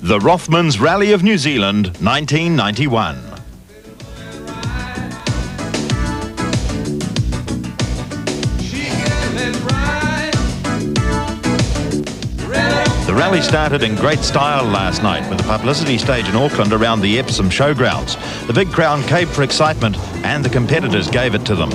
The Rothmans Rally of New Zealand, 1991. The rally started in great style last night with a publicity stage in Auckland around the Epsom showgrounds. The big crowd caved for excitement and the competitors gave it to them.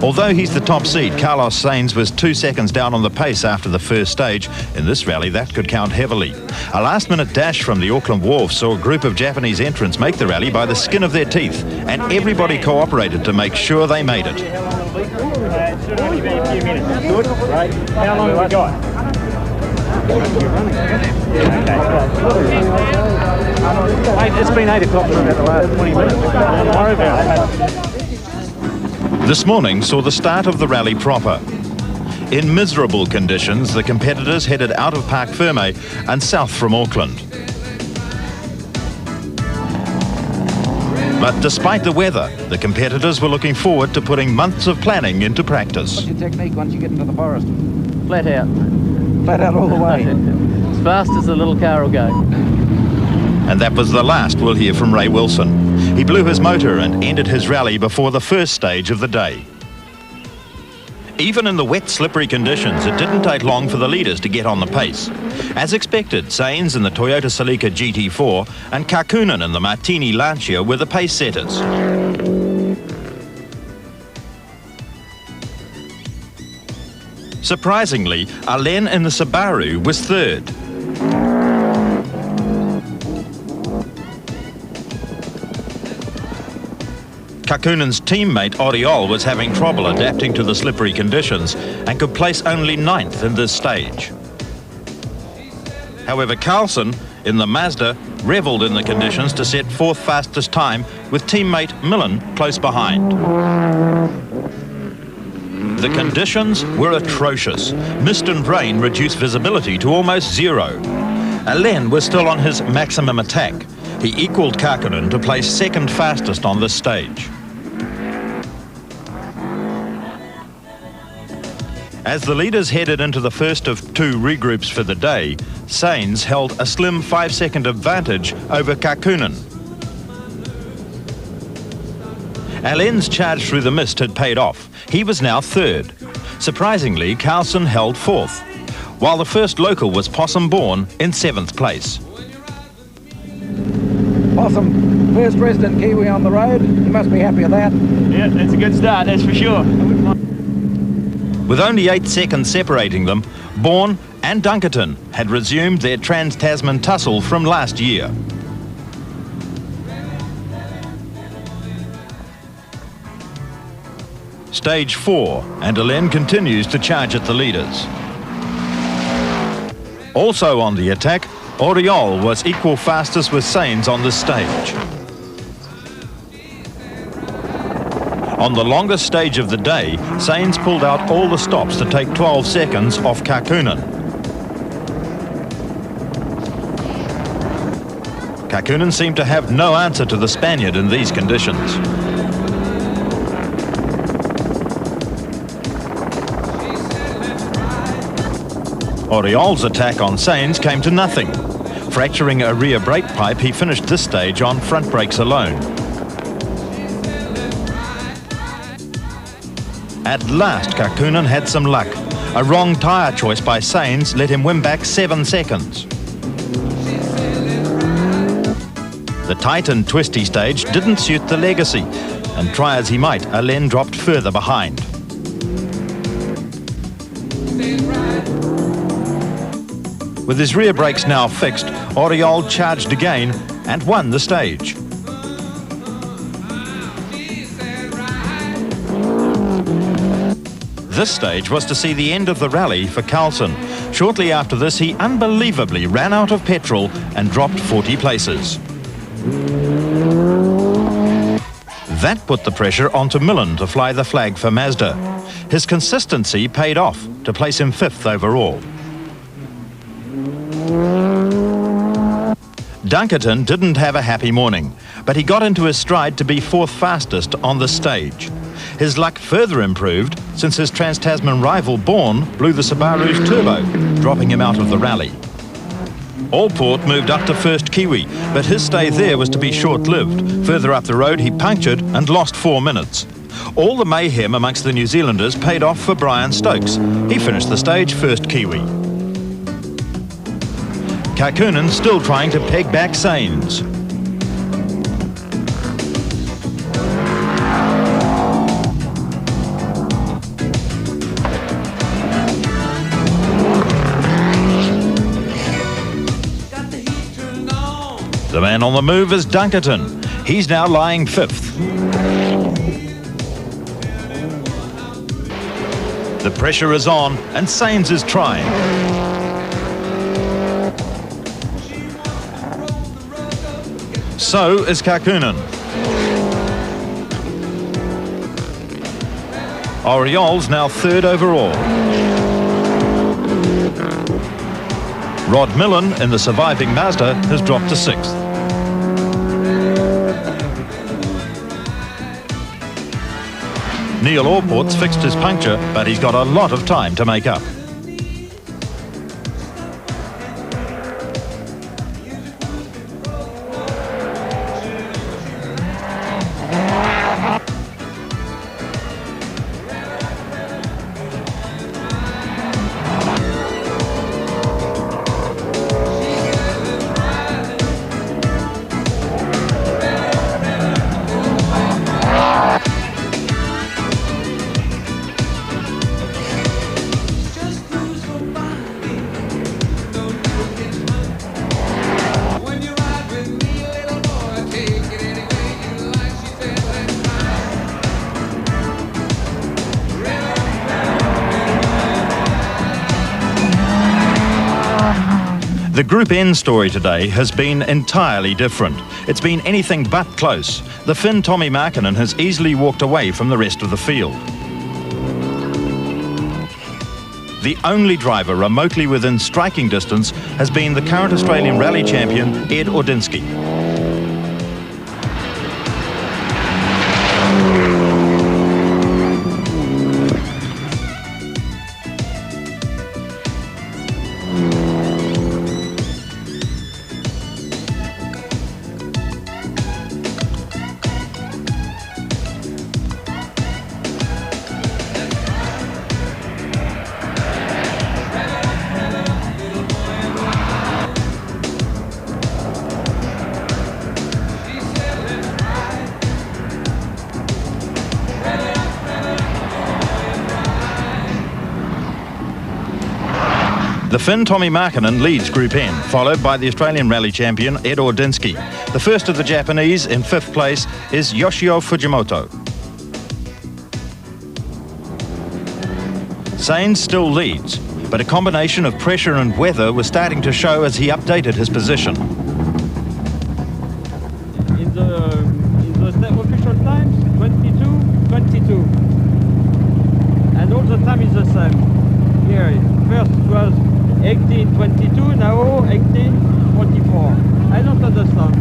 Although he's the top seed, Carlos Sainz was 2 seconds down on the pace after the first stage. In this rally, that could count heavily. A last-minute dash from the Auckland Wharf saw a group of Japanese entrants make the rally by the skin of their teeth, and everybody cooperated to make sure they made it. It should only be a few minutes. Good, right? How long have we got? It's been 8 o'clock for about the last 20 minutes. Don't worry about it. This morning saw the start of the rally proper. In miserable conditions, the competitors headed out of Parc Ferme and south from Auckland. But despite the weather, the competitors were looking forward to putting months of planning into practice. What's your technique once you get into the forest? Flat out. Flat out all the way. As fast as the little car will go. And that was the last we'll hear from Ray Wilson. He blew his motor and ended his rally before the first stage of the day. Even in the wet, slippery conditions, it didn't take long for the leaders to get on the pace. As expected, Sainz in the Toyota Celica GT4 and Kakkonen in the Martini Lancia were the pace setters. Surprisingly, Alain in the Subaru was third. Kakkonen's teammate Oriol was having trouble adapting to the slippery conditions and could place only 9th in this stage. However, Carlson in the Mazda revelled in the conditions to set 4th fastest time with teammate Millen close behind. The conditions were atrocious. Mist and rain reduced visibility to almost zero. Alain was still on his maximum attack. He equalled Kakkonen to place 2nd fastest on this stage. As the leaders headed into the first of 2 regroups for the day, Sainz held a slim 5-second advantage over Kakkonen. Alain's charge through the mist had paid off. He was now 3rd. Surprisingly, Carlson held 4th, while the first local was Possum Bourne in 7th place. Possum, first resident Kiwi on the road. You must be happy with that. Yeah, that's a good start, that's for sure. With only 8 seconds separating them, Bourne and Dunkerton had resumed their Trans-Tasman tussle from last year. Stage 4, and Alain continues to charge at the leaders. Also on the attack, Oriol was equal fastest with Sainz on this stage. On the longest stage of the day, Sainz pulled out all the stops to take 12 seconds off Kakkonen. Kakkonen seemed to have no answer to the Spaniard in these conditions. Oriol's attack on Sainz came to nothing. Fracturing a rear brake pipe, he finished this stage on front brakes alone. At last, Kakkonen had some luck. A wrong tyre choice by Sainz let him win back 7 seconds. The tight and twisty stage didn't suit the legacy, and try as he might, Alain dropped further behind. With his rear brakes now fixed, Oriol charged again and won the stage. This stage was to see the end of the rally for Carlson. Shortly after this, he unbelievably ran out of petrol and dropped 40 places. That put the pressure onto Millen to fly the flag for Mazda. His consistency paid off to place him 5th overall. Dunkerton didn't have a happy morning, but he got into his stride to be 4th fastest on the stage. His luck further improved since his Trans-Tasman rival Bourne blew the Subaru's turbo, dropping him out of the rally. Allport moved up to first Kiwi, but his stay there was to be short-lived. Further up the road, he punctured and lost 4 minutes. All the mayhem amongst the New Zealanders paid off for Brian Stokes. He finished the stage first Kiwi. Kakunen still trying to peg back Sains. The man on the move is Dunkerton. He's now lying 5th. The pressure is on and Sains is trying. So is Kakunen. Oriole's now 3rd overall. Rod Millen in the surviving Mazda has dropped to 6th. Neil Allport's fixed his puncture, but he's got a lot of time to make up. The Group N story today has been entirely different. It's been anything but close. The Finn Tommy Markinen has easily walked away from the rest of the field. The only driver remotely within striking distance has been the current Australian Rally champion, Ed Ordinsky. The Finn Tommy Markinen leads Group N, followed by the Australian Rally champion Ed Ordinsky. The first of the Japanese in 5th place is Yoshio Fujimoto. Sains still leads, but a combination of pressure and weather was starting to show as he updated his position. In the official times, 22:22, and all the time is the same. Here, first it was 18:22, now 18:44. I don't understand.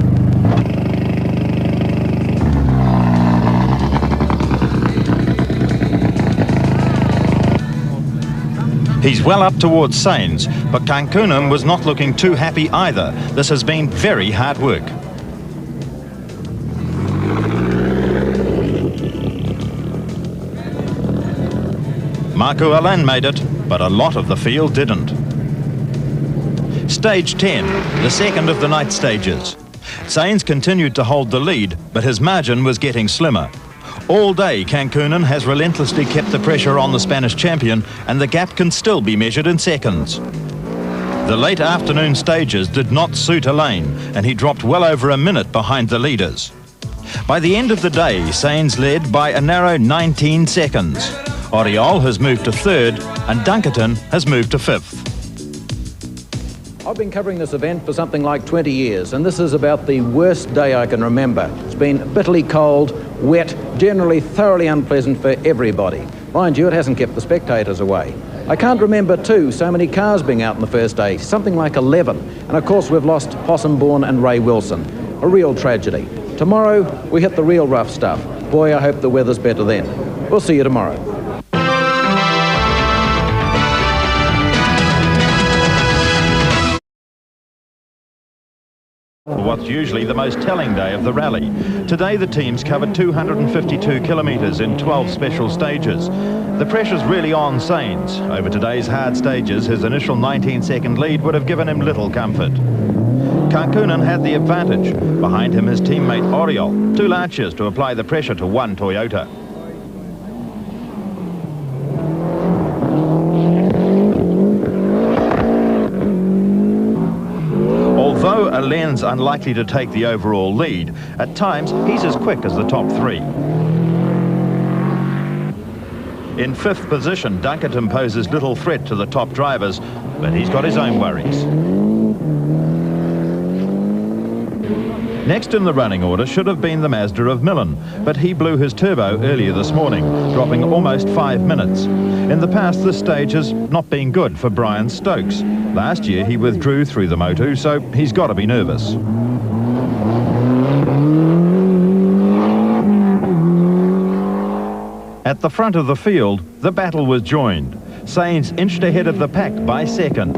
He's well up towards Sains, but Kakunen was not looking too happy either. This has been very hard work. Marco Alain made it, but a lot of the field didn't. Stage 10, the second of the night stages. Sains continued to hold the lead, but his margin was getting slimmer. All day, Kakunen has relentlessly kept the pressure on the Spanish champion, and the gap can still be measured in seconds. The late afternoon stages did not suit Alain, and he dropped well over a minute behind the leaders. By the end of the day, Sains led by a narrow 19 seconds. Oriole has moved to 3rd, and Dunkerton has moved to 5th. I've been covering this event for something like 20 years, and this is about the worst day I can remember. It's been bitterly cold, wet, generally thoroughly unpleasant for everybody. Mind you, it hasn't kept the spectators away. I can't remember, too, so many cars being out on the first day, something like 11. And of course, we've lost Possumbourne and Ray Wilson. A real tragedy. Tomorrow, we hit the real rough stuff. Boy, I hope the weather's better then. We'll see you tomorrow. For what's usually the most telling day of the rally. Today the teams covered 252 kilometres in 12 special stages. The pressure's really on Sainz. Over today's hard stages, his initial 19-second lead would have given him little comfort. Kankunen had the advantage. Behind him his teammate Oriol, 2 Lancias to apply the pressure to 1 Toyota. Although Alain's unlikely to take the overall lead, at times he's as quick as the top 3. In 5th position, Dunkerton poses little threat to the top drivers, but he's got his own worries. Next in the running order should have been the Mazda of Millen, but he blew his turbo earlier this morning, dropping almost 5 minutes. In the past, this stage has not been good for Brian Stokes. Last year he withdrew through the Motu, so he's got to be nervous. At the front of the field, the battle was joined. Sainz inched ahead of the pack by seconds.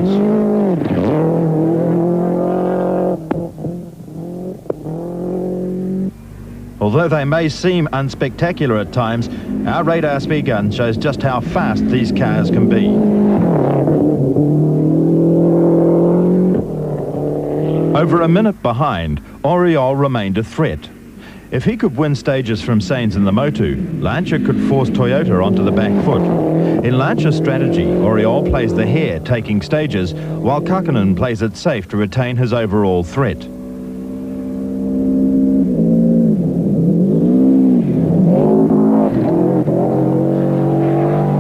Although they may seem unspectacular at times, our radar speed gun shows just how fast these cars can be. Over a minute behind, Oriol remained a threat. If he could win stages from Sainz in the Motu, Lancia could force Toyota onto the back foot. In Lancia's strategy, Oriol plays the hare, taking stages, while Kankunen plays it safe to retain his overall threat.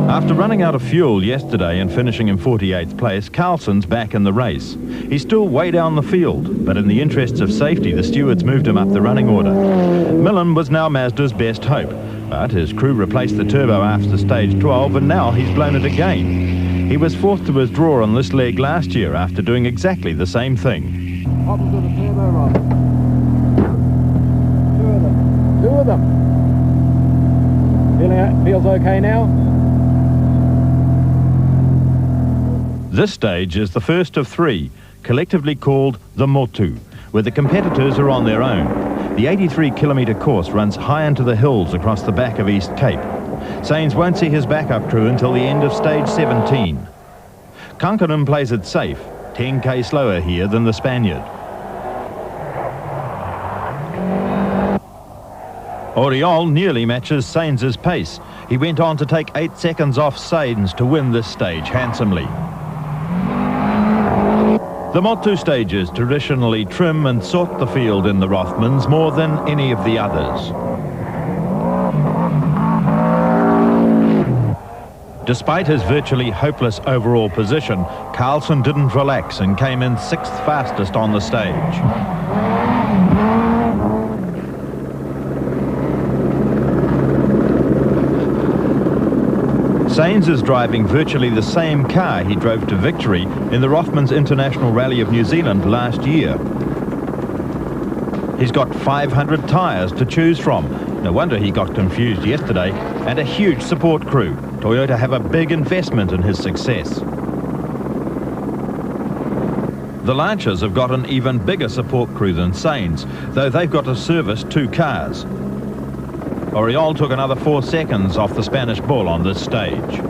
After running out of fuel yesterday and finishing in 48th place, Carlson's back in the race. He's still way down the field, but in the interests of safety, the stewards moved him up the running order. Millen was now Mazda's best hope, but his crew replaced the turbo after stage 12 and now he's blown it again. He was forced to withdraw on this leg last year after doing exactly the same thing. Opposite the turbo, Rob. 2 of them. Feels okay now? This stage is the first of 3, collectively called the Motu, where the competitors are on their own. The 83-kilometre course runs high into the hills across the back of East Cape. Sainz won't see his backup crew until the end of stage 17. Kankunen plays it safe, 10k slower here than the Spaniard. Oriol nearly matches Sainz's pace. He went on to take 8 seconds off Sainz to win this stage handsomely. The Motu stages traditionally trim and sort the field in the Rothmans more than any of the others. Despite his virtually hopeless overall position, Carlson didn't relax and came in 6th fastest on the stage. Sainz is driving virtually the same car he drove to victory in the Rothmans International Rally of New Zealand last year. He's got 500 tyres to choose from. No wonder he got confused yesterday, and a huge support crew. Toyota have a big investment in his success. The Lancias have got an even bigger support crew than Sainz, though they've got to service 2 cars. Oriol took another 4 seconds off the Spanish bull on this stage.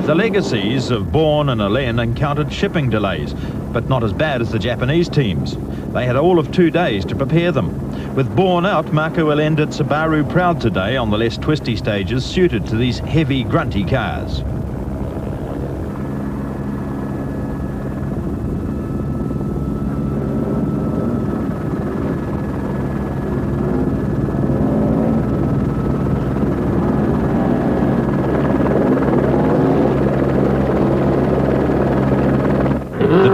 The legacies of Bourne and Alain encountered shipping delays, but not as bad as the Japanese teams. They had all of 2 days to prepare them. With Bourne out, Marco Alain did Subaru proud today on the less twisty stages suited to these heavy, grunty cars.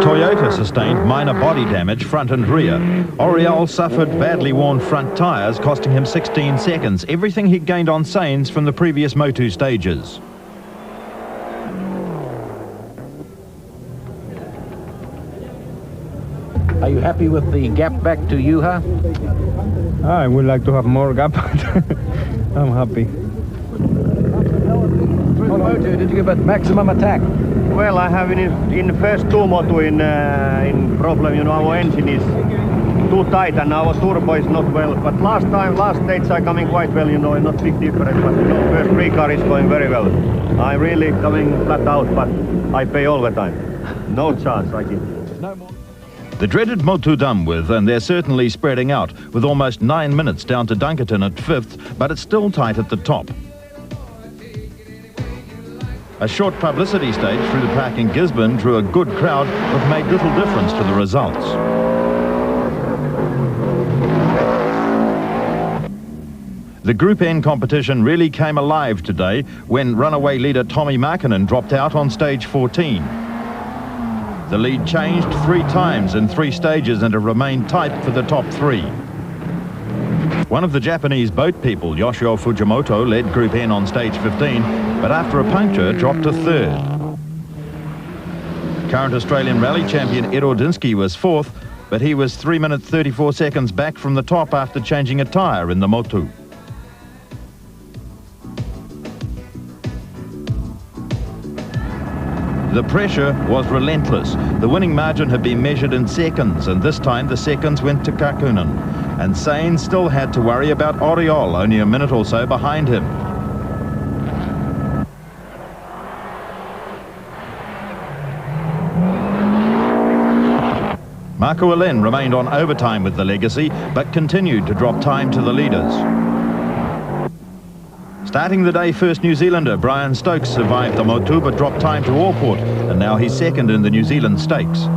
Toyota sustained minor body damage front and rear. Oriol suffered badly worn front tyres, costing him 16 seconds, everything he'd gained on Sainz from the previous Motu stages. Are you happy with the gap back to Juha? I would like to have more gap, but I'm happy. Through the Motu, did you give it maximum attack? Well, I have in the first two motor in problem, you know, our engine is too tight and our turbo is not well. But last stage I coming quite well, you know, not big difference. But you know, first three car is going very well. I'm really coming flat out, but I pay all the time. No chance, I give. No more. The dreaded Motu done with, and they're certainly spreading out, with almost 9 minutes down to Dunkerton at 5th, but it's still tight at the top. A short publicity stage through the park in Gisborne drew a good crowd, but made little difference to the results. The Group N competition really came alive today when runaway leader Tommy Markinen dropped out on stage 14. The lead changed 3 times in 3 stages and it remained tight for the top 3. One of the Japanese boat people, Yoshio Fujimoto, led Group N on stage 15, but after a puncture dropped to 3rd. Current Australian rally champion Ed Ordinsky was 4th, but he was 3 minutes 34 seconds back from the top after changing a tyre in the Motu. The pressure was relentless. The winning margin had been measured in seconds, and this time the seconds went to Kakunen. And Sain still had to worry about Oriol, only a minute or so behind him. Marco Alen remained on overtime with the Legacy, but continued to drop time to the leaders. Starting the day, first New Zealander Brian Stokes survived the Motu but dropped time to Allport, and now he's second in the New Zealand Stakes.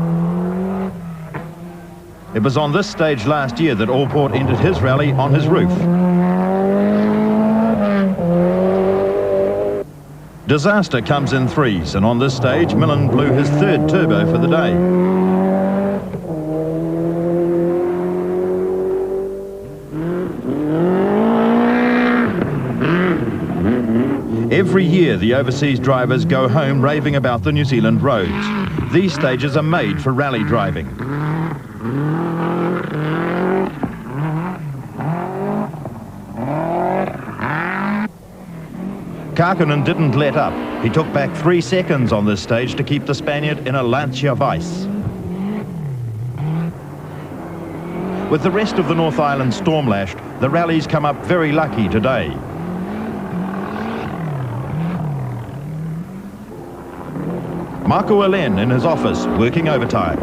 It was on this stage last year that Allport ended his rally on his roof. Disaster comes in 3s, and on this stage Millen blew his 3rd turbo for the day. Every year, the overseas drivers go home raving about the New Zealand roads. These stages are made for rally driving. Kakunen didn't let up. He took back 3 seconds on this stage to keep the Spaniard in a Lancia Vice. With the rest of the North Island storm-lashed, the rallies come up very lucky today. Marco Alen in his office, working overtime.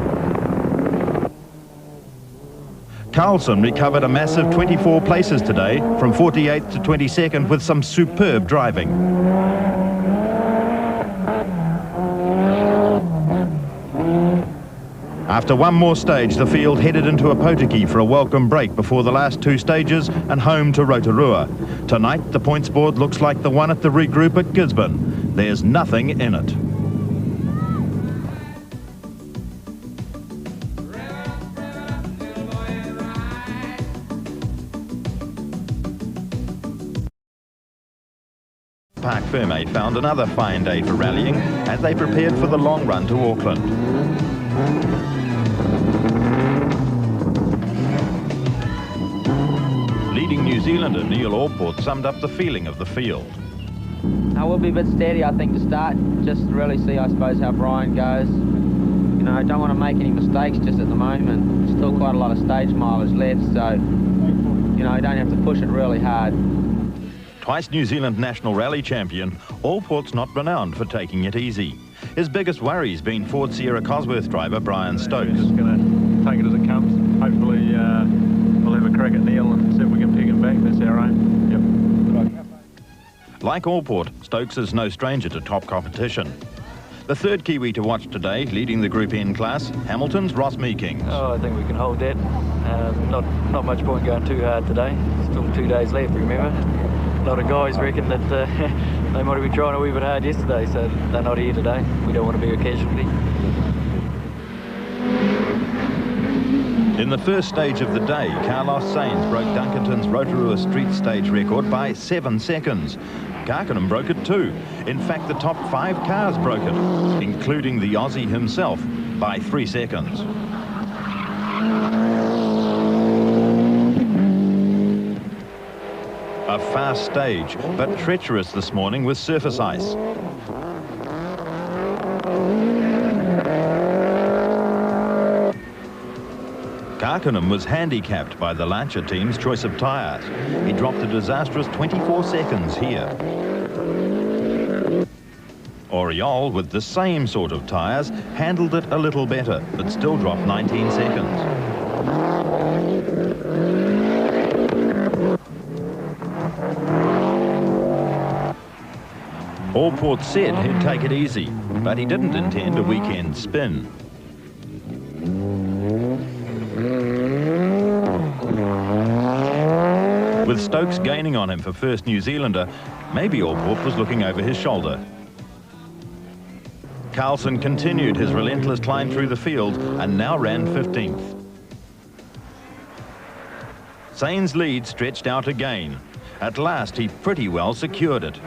Carlson recovered a massive 24 places today, from 48th to 22nd, with some superb driving. After one more stage, the field headed into a Potiki for a welcome break before the last 2 stages and home to Rotorua. Tonight, the points board looks like the one at the regroup at Gisborne. There's nothing in it. Park Ferme found another fine day for rallying as they prepared for the long run to Auckland. Leading New Zealander Neil Allport summed up the feeling of the field. I will be a bit steady, I think, to start. Just to really see, I suppose, how Brian goes. You know, I don't want to make any mistakes just at the moment. Still quite a lot of stage mileage left, so, you know, you don't have to push it really hard. Twice New Zealand national rally champion, Allport's not renowned for taking it easy. His biggest worry's been Ford Sierra Cosworth driver Brian Stokes. Just going to take it as it comes. Hopefully we'll have a crack at Neil and see if we can peg him back. That's our aim. Yep. Like Allport, Stokes is no stranger to top competition. The third Kiwi to watch today, leading the Group N class, Hamilton's Ross Meekings. Oh, I think we can hold that. Not much point going too hard today. Still 2 days left, remember? A lot of guys reckon that they might have been trying a wee bit hard yesterday, so they're not here today. We don't want to be a casualty. In the first stage of the day, Carlos Sainz broke Dunkerton's Rotorua Street stage record by 7 seconds. Kakunen broke it too. In fact, the top 5 cars broke it, including the Aussie himself, by 3 seconds. A fast stage, but treacherous this morning with surface ice. Karkinen was handicapped by the Lancia team's choice of tyres. He dropped a disastrous 24 seconds here. Oriol, with the same sort of tyres, handled it a little better, but still dropped 19 seconds. Allport said he'd take it easy, but he didn't intend a weekend spin. With Stokes gaining on him for first New Zealander, maybe Allport was looking over his shoulder. Carlson continued his relentless climb through the field and now ran 15th. Sainz' lead stretched out again. At last, he pretty well secured it.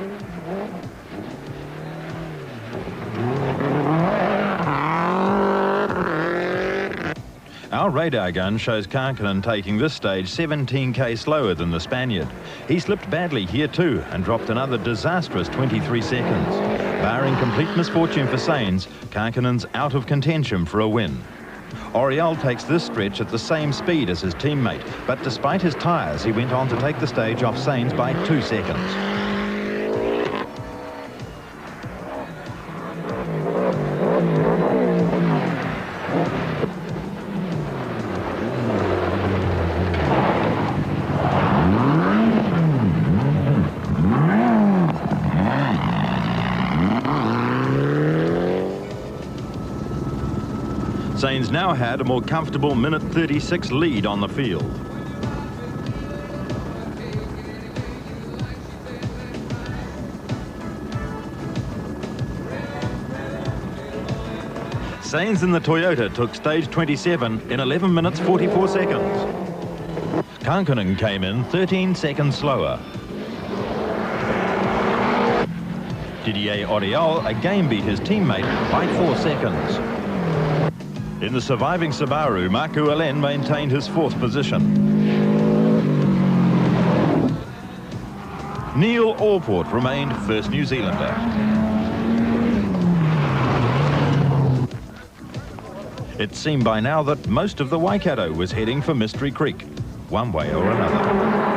Our radar gun shows Karkinen taking this stage 17k slower than the Spaniard. He slipped badly here too and dropped another disastrous 23 seconds. Barring complete misfortune for Sainz, Karkinen's out of contention for a win. Oriol takes this stretch at the same speed as his teammate, but despite his tyres, he went on to take the stage off Sainz by 2 seconds. Sainz now had a more comfortable minute 36 lead on the field. Sainz in the Toyota took stage 27 in 11 minutes 44 seconds. Karkinen came in 13 seconds slower. Didier Oriol again beat his teammate by 4 seconds. In the surviving Subaru, Marco Allen maintained his 4th position. Neil Allport remained first New Zealander. It seemed by now that most of the Waikato was heading for Mystery Creek, one way or another.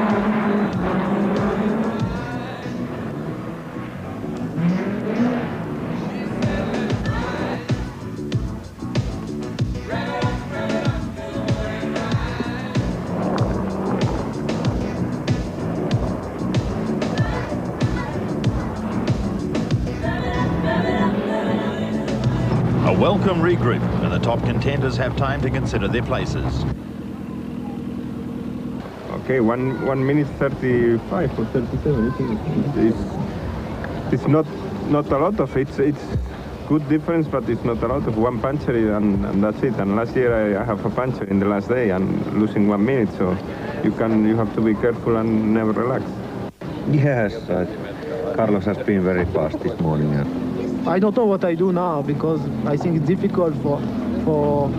A welcome regroup, and the top contenders have time to consider their places. Okay, 1 minute 35 or 37. It's not a lot of it. It's good difference, but it's not a lot of one puncture and that's it. And last year I have a puncture in the last day and losing 1 minute, so you have to be careful and never relax. Yes, Carlos has been very fast this morning. I don't know what I do now because I think it's difficult for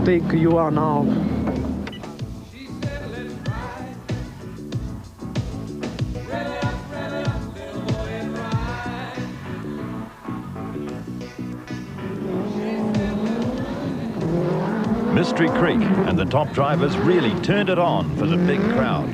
take you are now. Mystery Creek and the top drivers really turned it on for the big crowd.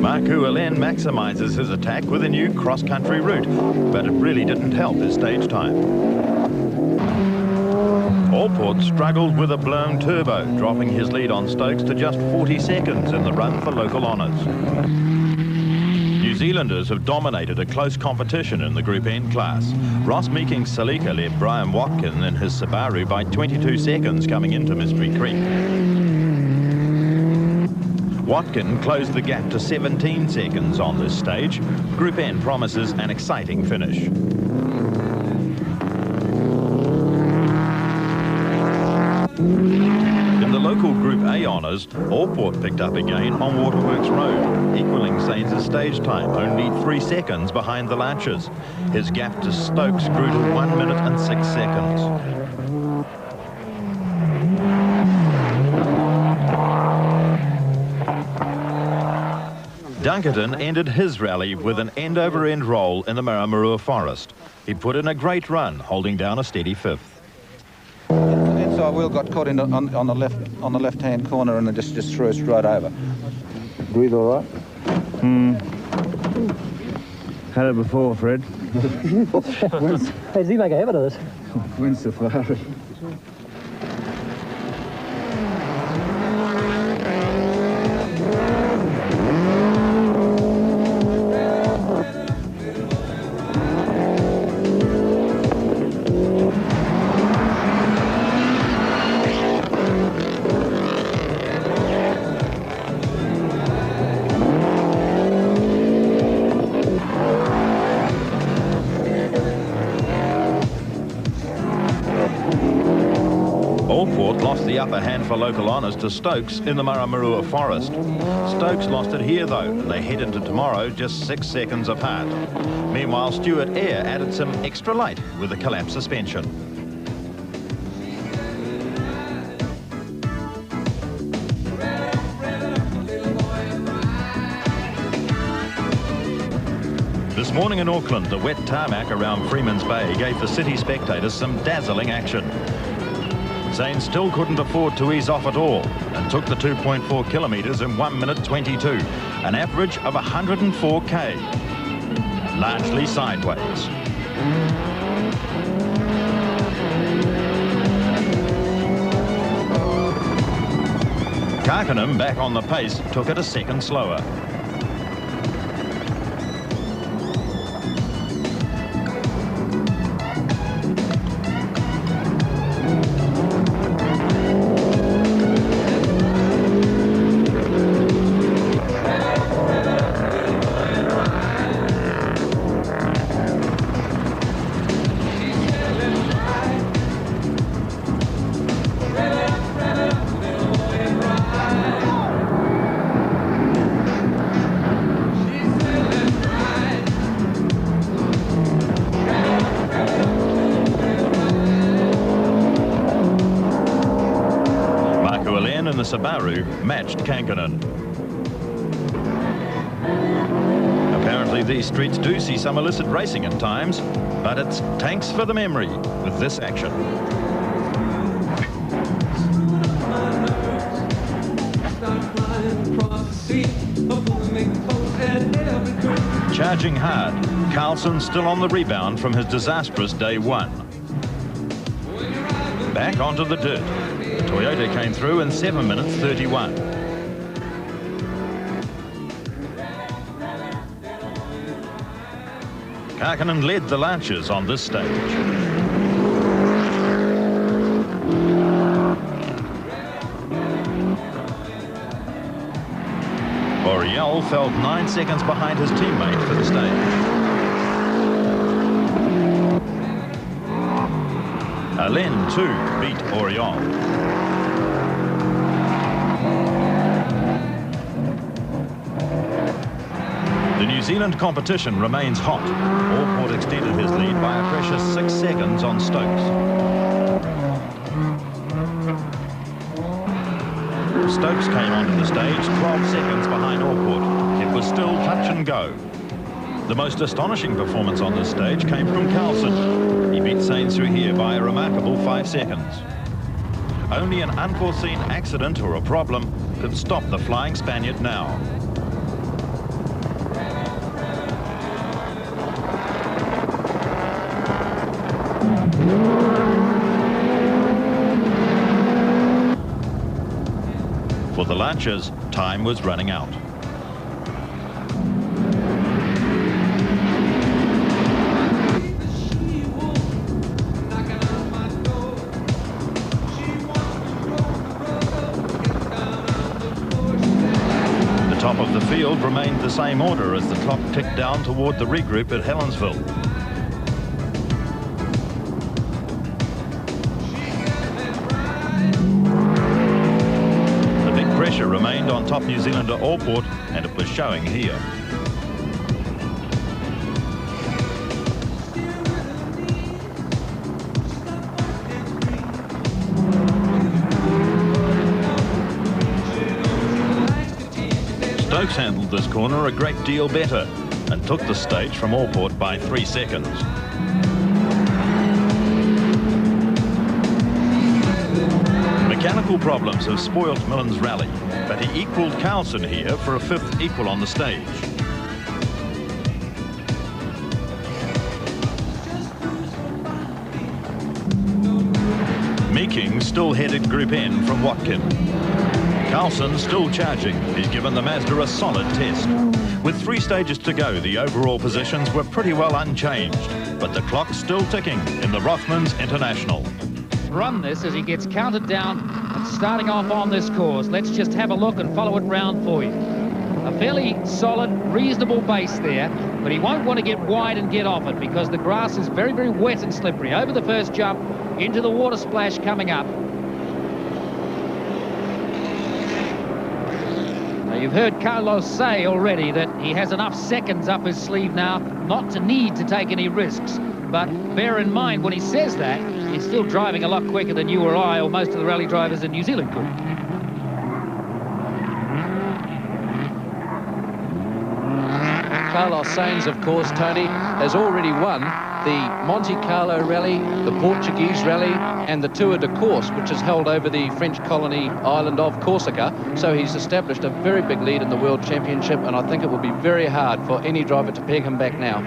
Marco Allen maximizes his attack with a new cross-country route, but it really didn't help his stage time. Allport struggled with a blown turbo, dropping his lead on Stokes to just 40 seconds in the run for local honours. New Zealanders have dominated a close competition in the Group N class. Ross Meeking-Salika led Brian Watkin in his Subaru by 22 seconds coming into Mystery Creek. Watkin closed the gap to 17 seconds on this stage. Group N promises an exciting finish. In the local Group A honours, Allport picked up again on Waterworks Road, equalling Sainz' stage time, only 3 seconds behind the Lancers. His gap to Stokes grew to 1 minute and 6 seconds. Dunkerton ended his rally with an end-over-end roll in the Maramarua Forest. He put in a great run, holding down a steady 5th. Inside wheel got caught in on the left-hand corner and it just threw us right over. Breathe all right? Had it before, Fred. Hey, does he make a habit of this? When's Safari? Lost the upper hand for local honours to Stokes in the Maramarua Forest. Stokes lost it here though, and they head into tomorrow just 6 seconds apart. Meanwhile, Stuart Eyre added some extra light with a collapsed suspension. This morning in Auckland, the wet tarmac around Freeman's Bay gave the city spectators some dazzling action. Sainz still couldn't afford to ease off at all and took the 2.4 kilometres in 1 minute 22, an average of 104k, largely sideways. Karkanen, back on the pace, took it a second slower. The Subaru matched Kankanen. Apparently these streets do see some illicit racing at times, but it's tanks for the memory with this action. Charging hard, Carlson still on the rebound from his disastrous day 1. Back onto the dirt. Toyota came through in 7 minutes 31. Karkanen led the Lancers on this stage. Oriol fell 9 seconds behind his teammate for the stage. Alain, too, beat Oriol. The New Zealand competition remains hot. Allport extended his lead by a precious 6 seconds on Stokes. Stokes came onto the stage 12 seconds behind Allport. It was still touch and go. The most astonishing performance on this stage came from Carlson. He beat Sainz through here by a remarkable 5 seconds. Only an unforeseen accident or a problem could stop the Flying Spaniard now. For the Lancers, time was running out. of the field remained the same order as the clock ticked down toward the regroup at Helensville. The big pressure remained on top New Zealander Allport, and it was showing here. Stokes handled this corner a great deal better and took the stage from Allport by 3 seconds. Mechanical problems have spoilt Millen's rally, but he equalled Carlson here for a 5th equal on the stage. Meeking still headed Group N from Watkin. Carlson still charging. He's given the Mazda a solid test. With 3 stages to go, the overall positions were pretty well unchanged, but the clock's still ticking in the Rothmans International. Run this as he gets counted down and starting off on this course. Let's just have a look and follow it round for you. A fairly solid, reasonable base there, but he won't want to get wide and get off it because the grass is very, very wet and slippery. Over the first jump, into the water splash coming up. You've heard Carlos say already that he has enough seconds up his sleeve now not to need to take any risks. But bear in mind, when he says that, he's still driving a lot quicker than you or I or most of the rally drivers in New Zealand could. Carlos Sainz, of course, Tony, has already won the Monte Carlo Rally, the Portuguese Rally, and the Tour de Corse, which is held over the French colony island of Corsica. So he's established a very big lead in the World Championship, and I think it will be very hard for any driver to peg him back now.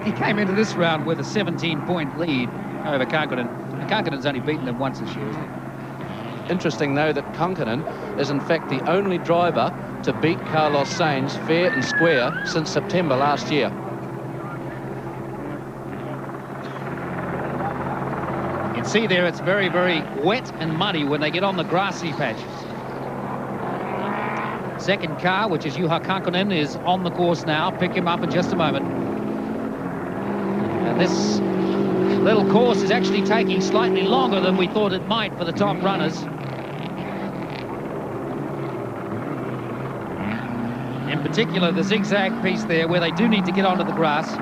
He came into this round with a 17-point lead over Kankkunen. And Kankkunen's only beaten him once this year, isn't he? Interesting, though, that Kankkunen is in fact the only driver to beat Carlos Sainz fair and square since September last year. You can see there it's very, very wet and muddy when they get on the grassy patches. Second car, which is Juha Kankkunen, is on the course now. Pick him up in just a moment. And this little course is actually taking slightly longer than we thought it might for the top runners. In particular, the zigzag piece there where they do need to get onto the grass.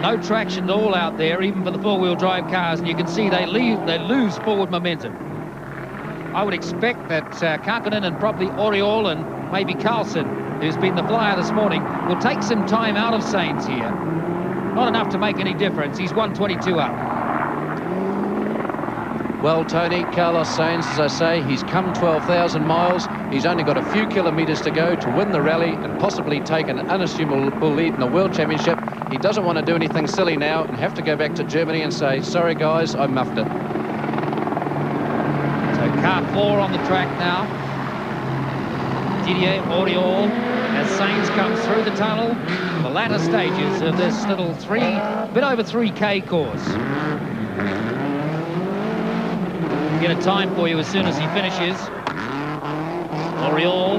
No traction at all out there, even for the four-wheel drive cars, and you can see they lose forward momentum. I would expect that Kankkunen and probably Oriol and maybe Carlson, who's been the flyer this morning, will take some time out of Sainz here. Not enough to make any difference. He's 122 up. Well, Tony, Carlos Sainz, as I say, he's come 12,000 miles. He's only got a few kilometres to go to win the rally and possibly take an unassumable lead in the World Championship. He doesn't want to do anything silly now and have to go back to Germany and say, sorry, guys, I muffed it. So car 4 on the track now. Didier Oriol, as Sainz comes through the tunnel, the latter stages of this little bit over 3K course. Get a time for you as soon as he finishes. Oriol,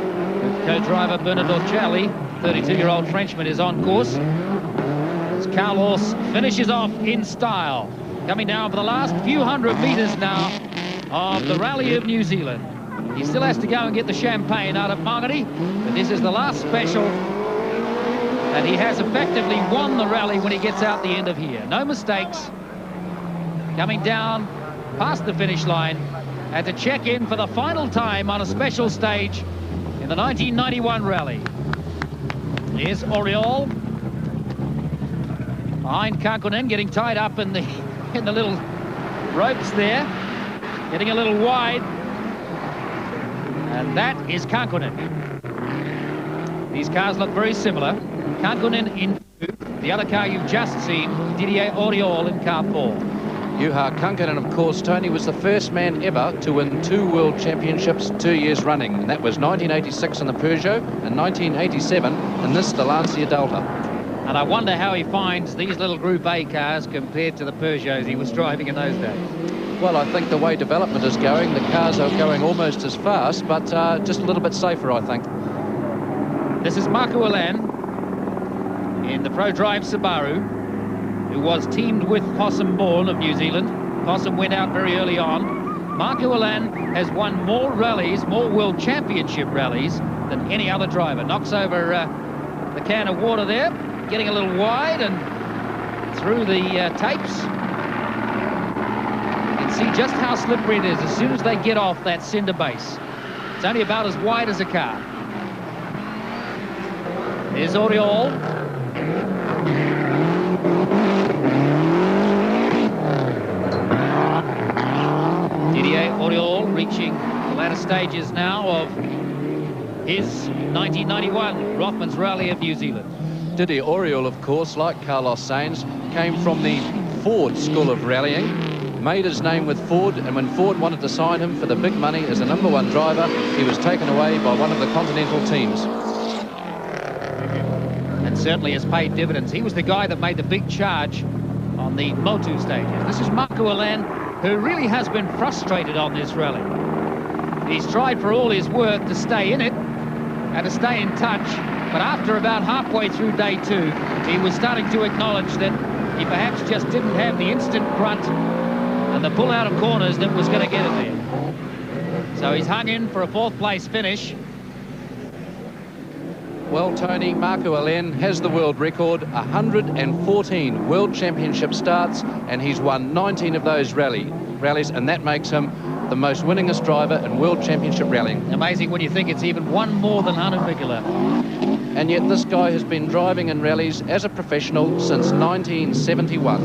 co-driver Bernard Orcelli, 32-year-old Frenchman, is on course. As Carlos finishes off in style. Coming down for the last few hundred metres now of the Rally of New Zealand. He still has to go and get the champagne out of Margary, but this is the last special. And he has effectively won the rally when he gets out the end of here. No mistakes. Coming down past the finish line and to check in for the final time on a special stage in the 1991 rally. Here's Oriol behind Kankkunen, getting tied up in the little ropes there, getting a little wide, and that is Kankkunen. These cars look very similar. Kankkunen in 2, the other car you've just seen, Didier Oriol in car 4. Juha Kankkunen, of course, Tony, was the first man ever to win 2 World Championships 2 years running, and that was 1986 in the Peugeot and 1987 in this, the Lancia Delta. And I wonder how he finds these little Group A cars compared to the Peugeots he was driving in those days. Well, I think the way development is going, the cars are going almost as fast, but just a little bit safer, I think. This is Marco Allan in the Pro Drive Subaru, who was teamed with Possum Bourne of New Zealand. Possum went out very early on. Marco Allan has won more rallies, more World Championship rallies than any other driver. Knocks over the can of water there, getting a little wide and through the tapes. You can see just how slippery it is as soon as they get off that cinder base. It's only about as wide as a car. Here's Oriol. Didier Oriol reaching the latter stages now of his 1991 Rothmans Rally of New Zealand. Didier Oriol, of course, like Carlos Sainz, came from the Ford School of Rallying, made his name with Ford, and when Ford wanted to sign him for the big money as the #1 driver, he was taken away by one of the continental teams. And certainly has paid dividends. He was the guy that made the big charge on the Motu stages. This is Marco Allan, who really has been frustrated on this rally. He's tried for all his worth to stay in it and to stay in touch, but after about halfway through day 2, he was starting to acknowledge that he perhaps just didn't have the instant grunt and the pull out of corners that was going to get him there. So he's hung in for a 4th place finish. Well, Tony, Marco Allan has the world record, 114 World Championship starts, and he's won 19 of those rallies, and that makes him the most winningest driver in World Championship rallying. Amazing when you think it's even one more than Hannu Mikkola. And yet this guy has been driving in rallies as a professional since 1971.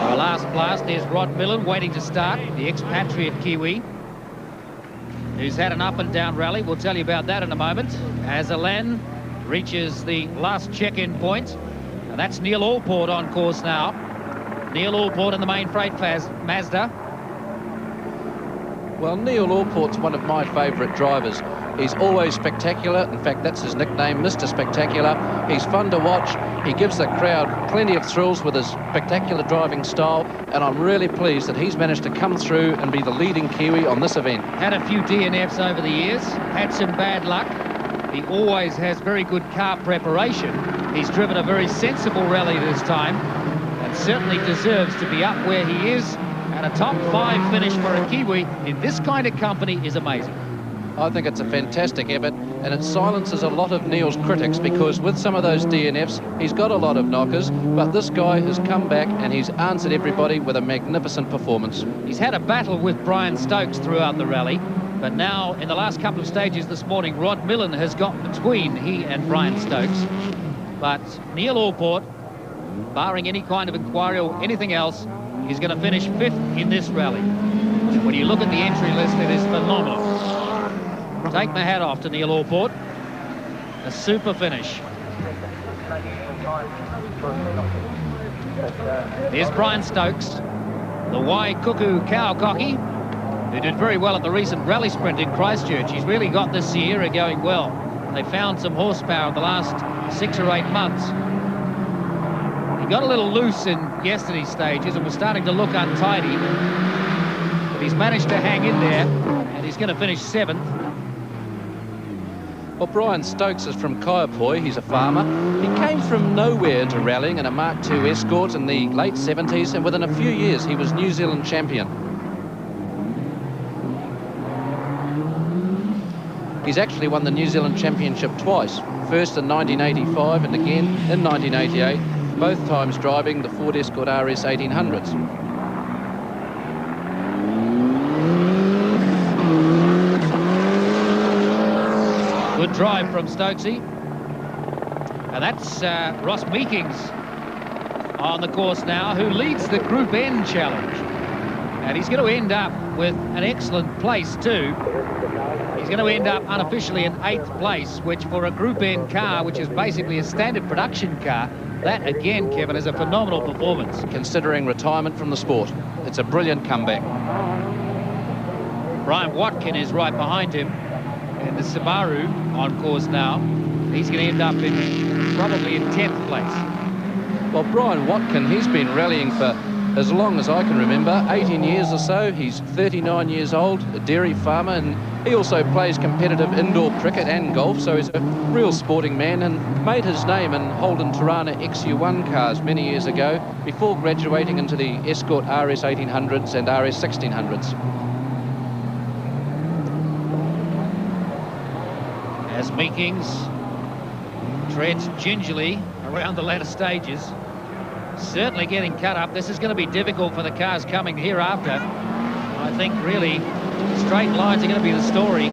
Our last blast, there's Rod Millen waiting to start, the expatriate Kiwi, who's had an up and down rally. We'll tell you about that in a moment. As Allan reaches the last check-in point, and that's Neil Allport on course now. Neil Allport in the main freight Mazda. Well, Neil Allport's one of my favourite drivers. He's always spectacular. In fact, that's his nickname, Mr. Spectacular. He's fun to watch. He gives the crowd plenty of thrills with his spectacular driving style, and I'm really pleased that he's managed to come through and be the leading Kiwi on this event. Had a few DNFs over the years, had some bad luck. He always has very good car preparation. He's driven a very sensible rally this time, and certainly deserves to be up where he is. And a top 5 finish for a Kiwi in this kind of company is amazing. I think it's a fantastic effort, and it silences a lot of Neil's critics, because with some of those DNFs, he's got a lot of knockers, but this guy has come back and he's answered everybody with a magnificent performance. He's had a battle with Brian Stokes throughout the rally, but now in the last couple of stages this morning, Rod Millen has got between he and Brian Stokes. But Neil Allport, barring any kind of inquiry or anything else, is going to finish 5th in this rally. And when you look at the entry list, it is phenomenal. Take my hat off to Neil Allport. A super finish. There's Brian Stokes, the Waikuku Cowcocky, who did very well at the recent rally sprint in Christchurch. He's really got the Sierra going well. They found some horsepower in the last 6 or 8 months. He got a little loose in yesterday's stages and was starting to look untidy, but he's managed to hang in there, and he's going to finish 7th. Well, Brian Stokes is from Kaiapoi. He's a farmer. He came from nowhere into rallying in a Mark II Escort in the late 70s, and within a few years he was New Zealand champion. He's actually won the New Zealand Championship twice, first in 1985 and again in 1988, both times driving the Ford Escort RS 1800s. Good drive from Stokesy. And that's Ross Meekings on the course now, who leads the Group N challenge. And he's going to end up with an excellent place too. He's going to end up unofficially in 8th place, which for a Group N car, which is basically a standard production car, that again, Kevin, is a phenomenal performance. Considering retirement from the sport, it's a brilliant comeback. Brian Watkin is right behind him in the Subaru on course now. He's going to end up in probably in 10th place. Well, Brian Watkin, he's been rallying for as long as I can remember, 18 years or so. He's 39 years old, a dairy farmer, and he also plays competitive indoor cricket and golf, so he's a real sporting man and made his name in Holden Tirana XU1 cars many years ago before graduating into the Escort RS 1800s and RS 1600s. As Meekings treads gingerly around the latter stages, certainly getting cut up. This is going to be difficult for the cars coming hereafter. I think really straight lines are going to be the story.